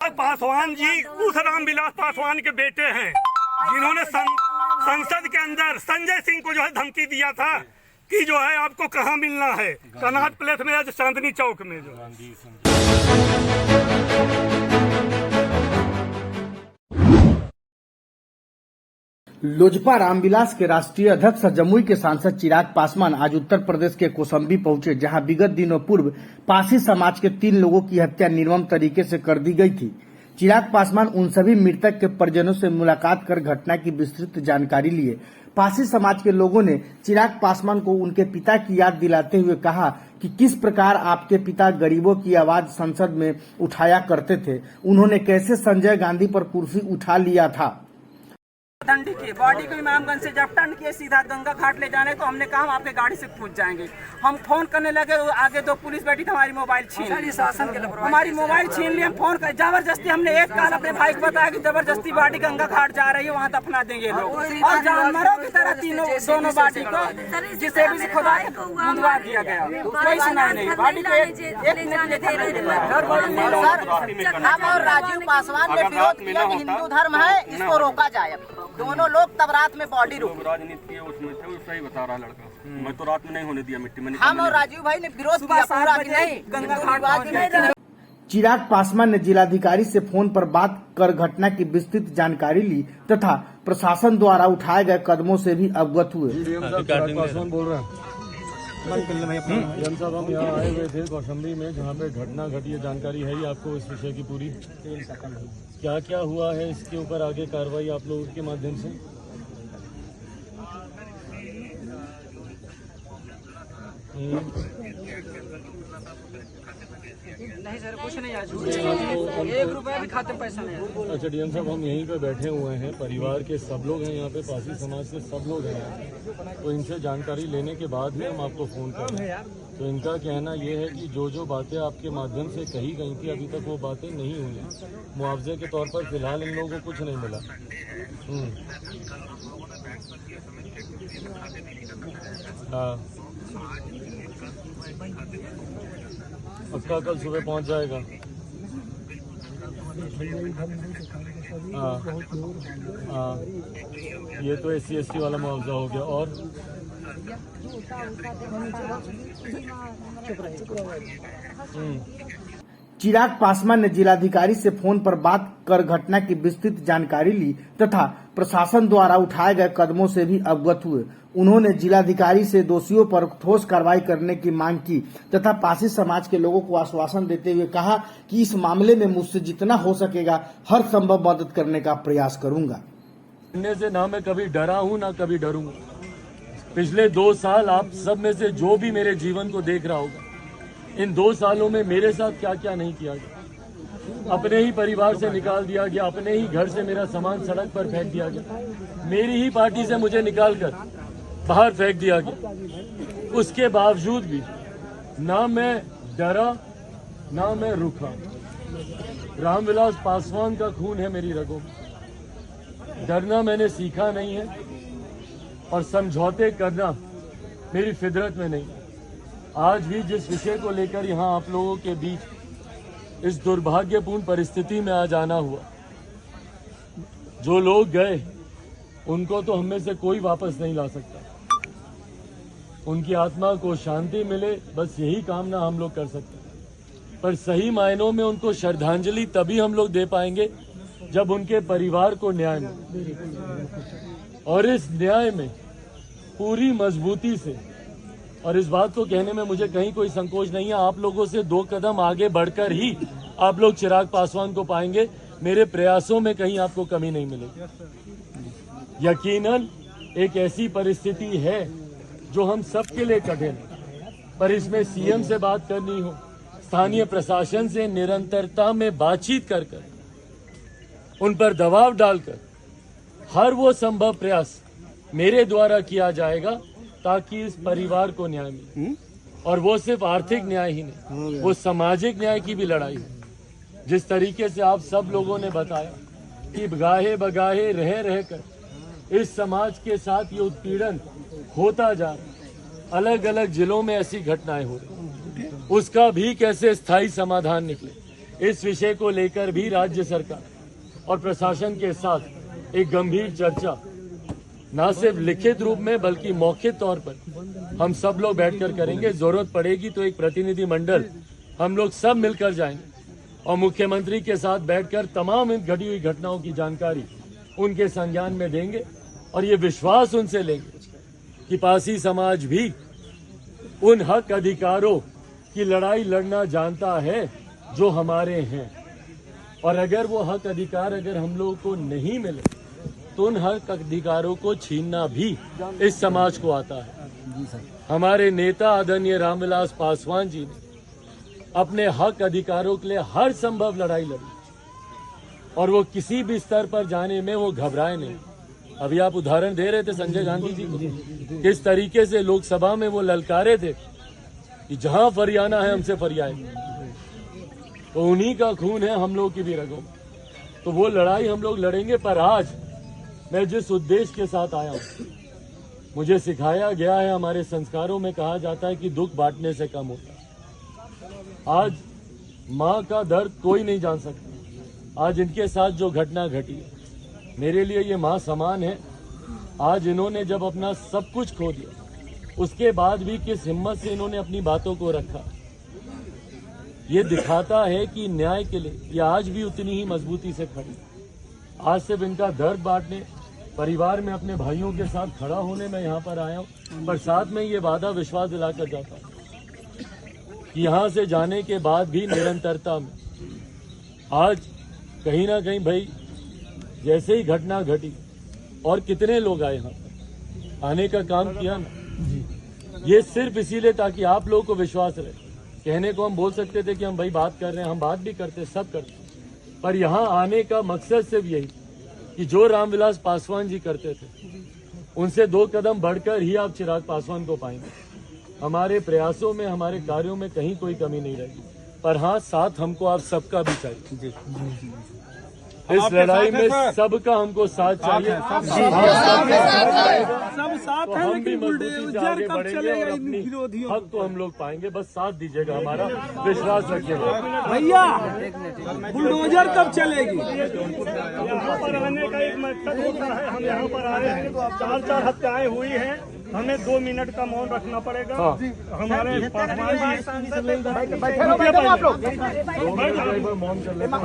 पासवान जी उस रामविलास पासवान के बेटे हैं जिन्होंने संसद के अंदर संजय सिंह को जो है धमकी दिया था कि जो है आपको कहाँ मिलना है, कनाट प्लेस में या चांदनी चौक में। जो लोजपा रामविलास के राष्ट्रीय अध्यक्ष जमुई के सांसद चिराग पासवान आज उत्तर प्रदेश के कौशाम्बी पहुंचे, जहां विगत दिनों पूर्व पासी समाज के 3 लोगों की हत्या निर्मम तरीके से कर दी गई थी। चिराग पासवान उन सभी मृतक के परिजनों से मुलाकात कर घटना की विस्तृत जानकारी लिए। पासी समाज के लोगों ने चिराग पासवान को उनके पिता की याद दिलाते हुए कहा कि किस प्रकार आपके पिता गरीबों की आवाज संसद में उठाया करते थे, उन्होंने कैसे संजय गांधी पर कुर्सी उठा लिया था। दंडी की बॉडी को इमामगंज से जब टर्न किए सीधा गंगा घाट ले जाने को हमने कहा हम आपके गाड़ी से पूछ जाएंगे। हम फोन करने लगे, आगे 2 पुलिस बैठी थी, हमारी मोबाइल छीन हमारी मोबाइल छीन ली। हम फोन कर जबरदस्ती हमने एक काल अपने भाई को बताया कि जबरदस्ती बॉडी गंगा घाट जा रही है, वहाँ दफना देंगे लोग, और जानवरों की तरह दोनों बॉडी को जिसे भी खुदा मुंडवा दिया गया, कोई सुनाई नहीं। बॉडी को एक मिनट हम और राजीव पासवान ने विरोध किया कि हिंदू धर्म है, इसको रोका जाए। दोनों लोग तब रात में बॉडी रोक राजनीति के उसमें थे, सही बता रहा लड़का। मैं तो रात में नहीं होने दिया मिट्टी में। हम और राजीव भाई ने विरोध किया पूरा कि नहीं गंगा घाट। चिराग पासवान ने जिलाधिकारी से फोन पर बात कर घटना की विस्तृत जानकारी ली तथा प्रशासन द्वारा उठाए गए कदमों से भी अवगत हुए। पासवान बोल रहे हैं साहब, हम यहाँ आए हुए थे कौशाम्बी में, जहाँ पे घटना घटी है। जानकारी है ही आपको इस विषय की पूरी, क्या क्या हुआ है, इसके ऊपर आगे कार्रवाई आप लोगों के माध्यम से। नहीं सर, कुछ नहीं, आज 1 रुपया भी खाते पैसा नहीं। अच्छा डीएम साहब, हम यहीं पे बैठे हुए हैं, परिवार के सब लोग हैं यहाँ पे, पासी समाज के सब लोग हैं, तो इनसे जानकारी लेने के बाद ही हम आपको फोन कर रहे हैं। तो इनका कहना ये है कि जो बातें आपके माध्यम से कही गई थी अभी तक वो बातें नहीं हुई। मुआवजे के तौर पर फिलहाल इन लोगों को कुछ नहीं मिला। हाँ, पक्का कल सुबह पहुंच जाएगा। हाँ हाँ, ये तो SC/ST वाला मुआवजा हो गया। और चिराग पासवान ने जिलाधिकारी से फोन पर बात कर घटना की विस्तृत जानकारी ली तथा प्रशासन द्वारा उठाए गए कदमों से भी अवगत हुए। उन्होंने जिलाधिकारी से दोषियों पर ठोस कार्रवाई करने की मांग की तथा पासी समाज के लोगों को आश्वासन देते हुए कहा कि इस मामले में मुझसे जितना हो सकेगा हर संभव मदद करने का प्रयास करूंगा। से ना मैं कभी डरा हूं ना कभी डरूंगा। पिछले 2 साल आप सब में से जो भी मेरे जीवन को देख रहा होगा, इन 2 सालों में मेरे साथ क्या क्या नहीं किया गया। अपने ही परिवार से निकाल दिया गया, अपने ही घर से मेरा सामान सड़क पर फेंक दिया गया, मेरी ही पार्टी से मुझे निकालकर बाहर फेंक दिया गया। उसके बावजूद भी ना मैं डरा ना मैं रुका। रामविलास पासवान का खून है मेरी रगों में, डरना मैंने सीखा नहीं है और समझौते करना मेरी फितरत में नहीं। आज भी जिस विषय को लेकर यहाँ आप लोगों के बीच इस दुर्भाग्यपूर्ण परिस्थिति में आज आना हुआ, जो लोग गए उनको तो हम में से कोई वापस नहीं ला सकता। उनकी आत्मा को शांति मिले, बस यही कामना हम लोग कर सकते हैं। पर सही मायनों में उनको श्रद्धांजलि तभी हम लोग दे पाएंगे जब उनके परिवार को न्याय मिले, और इस न्याय में पूरी मजबूती से, और इस बात को कहने में मुझे कहीं कोई संकोच नहीं है, आप लोगों से 2 कदम आगे बढ़कर ही आप लोग चिराग पासवान को पाएंगे। मेरे प्रयासों में कहीं आपको कमी नहीं मिलेगी। यकीनन एक ऐसी परिस्थिति है जो हम सबके लिए कठिन है, पर इसमें सीएम से बात करनी हो, स्थानीय प्रशासन से निरंतरता में बातचीत कर उन पर दबाव डालकर हर वो संभव प्रयास मेरे द्वारा किया जाएगा ताकि इस परिवार को न्याय मिले। और वो सिर्फ आर्थिक न्याय ही नहीं, वो सामाजिक न्याय की भी लड़ाई है। जिस तरीके से आप सब लोगों ने बताया कि गाहे बगाहे रह कर इस समाज के साथ ये उत्पीड़न होता जा रहा, अलग अलग जिलों में ऐसी घटनाएं हो रही, उसका भी कैसे स्थायी समाधान निकले, इस विषय को लेकर भी राज्य सरकार और प्रशासन के साथ एक गंभीर चर्चा न सिर्फ लिखित रूप में बल्कि मौखिक तौर पर हम सब लोग बैठकर करेंगे। जरूरत पड़ेगी तो एक प्रतिनिधि मंडल हम लोग सब मिलकर जाएंगे और मुख्यमंत्री के साथ बैठकर तमाम इन घटी हुई घटनाओं की जानकारी उनके संज्ञान में देंगे और ये विश्वास उनसे लेंगे कि पारसी समाज भी उन हक अधिकारों की लड़ाई लड़ना जानता है जो हमारे हैं, और अगर वो हक अधिकार अगर हम लोगों को नहीं मिले तो उन हक अधिकारों को छीनना भी इस समाज को आता है। हमारे नेता आदरणीय रामविलास पासवान जी ने अपने हक अधिकारों के लिए हर संभव लड़ाई लड़ी और वो किसी भी स्तर पर जाने में वो घबराए नहीं। अभी आप उदाहरण दे रहे थे संजय गांधी जी को, किस तरीके से लोकसभा में वो ललकारे थे कि जहां फरियाना है हमसे फरियाए, तो उन्हीं का खून है हम लोग की भी रगों में, तो वो लड़ाई हम लोग लड़ेंगे। पर आज मैं जिस उद्देश्य के साथ आया हूं, मुझे सिखाया गया है, हमारे संस्कारों में कहा जाता है कि दुख बांटने से कम होता है। आज माँ का दर्द कोई नहीं जान सकता। आज इनके साथ जो घटना घटी है, मेरे लिए ये माँ समान है। आज इन्होंने जब अपना सब कुछ खो दिया, उसके बाद भी किस हिम्मत से इन्होंने अपनी बातों को रखा, ये दिखाता है कि न्याय के लिए ये आज भी उतनी ही मजबूती से खड़ी। आज सिर्फ इनका दर्द बांटने, परिवार में अपने भाइयों के साथ खड़ा होने मैं यहाँ पर आया हूँ, पर साथ में ये वादा विश्वास दिलाकर जाता हूँ कि यहाँ से जाने के बाद भी निरंतरता में आज कहीं ना कहीं भाई जैसे ही घटना घटी और कितने लोग आए यहाँ पर, आने का काम किया ना, ये सिर्फ इसीलिए ताकि आप लोगों को विश्वास रहे। कहने को हम बोल सकते थे कि हम भाई बात कर रहे हैं, हम बात भी करते, सब करते, पर यहाँ आने का मकसद सिर्फ यही कि जो रामविलास पासवान जी करते थे उनसे 2 कदम बढ़कर ही आप चिराग पासवान को पाएंगे। हमारे प्रयासों में, हमारे कार्यों में कहीं कोई कमी नहीं रहेगी, पर हाँ साथ हमको आप सबका भी चाहिए। इस लड़ाई में सबका हमको साथ चाहिए। सब साथ तो हैं, हम भी लेकिन मजबूती से आगे कब बढ़ेंगे और चलेगा अपनी इन विरोधियों? हक को हम लोग पाएंगे। बस साथ दीजिएगा, हमारा विश्वास रखिएगा। भैया बुलडोजर कब चलेगी? यहाँ पर आने का एक मकसद होता है, हम यहाँ पर आए हैं, 4 हत्याएं हुई हैं, हमें 2 मिनट का मौन रखना पड़ेगा। हमारे पासवान जी मौन कर लेते हैं।